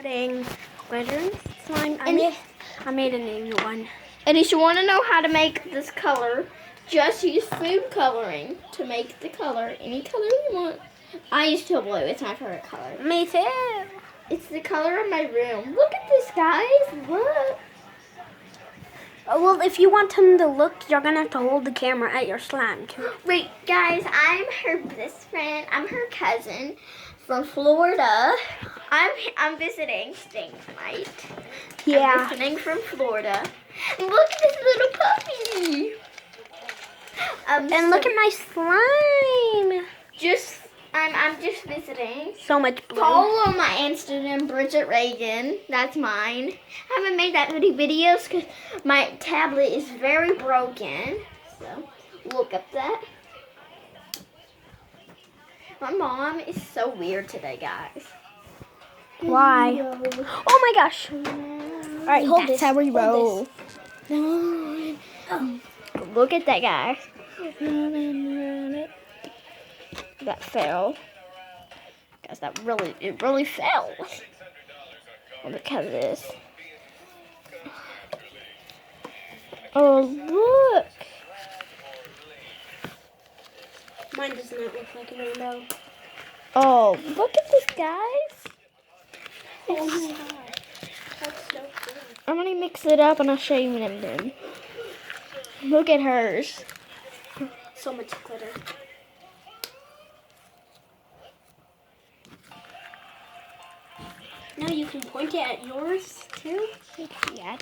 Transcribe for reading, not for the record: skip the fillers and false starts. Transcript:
putting glitter in slime. I made a new one. And if you want to know how to make this color, just use food coloring to make the color. Any color you want. I use teal blue. It's my favorite color. Me too. It's the color of my room. Look at this, guys. Look. Well, if you want him to look, you're going to have to hold the camera at your slime. Wait, guys, I'm her best friend. I'm her cousin from Florida. I'm visiting. Staying night. Yeah. I'm visiting from Florida. And look at this little puppy. And look at my slime. I'm just visiting. So much blue. Follow my Instagram, Bridget Reagan. That's mine. I haven't made that many videos because my tablet is very broken. So look up that. My mom is so weird today, guys. Why? Oh my gosh. All right, hold this. That's how we roll. Look at that, guys. That fell. Guys, it really fell. Look at this. Oh, look. Mine does not look like a rainbow. Oh, look at this, guys. Oh my god. That's so cool. I'm going to mix it up and I'll show you them then. Look at hers. So much glitter. Now you can point it at yours too. Yeah.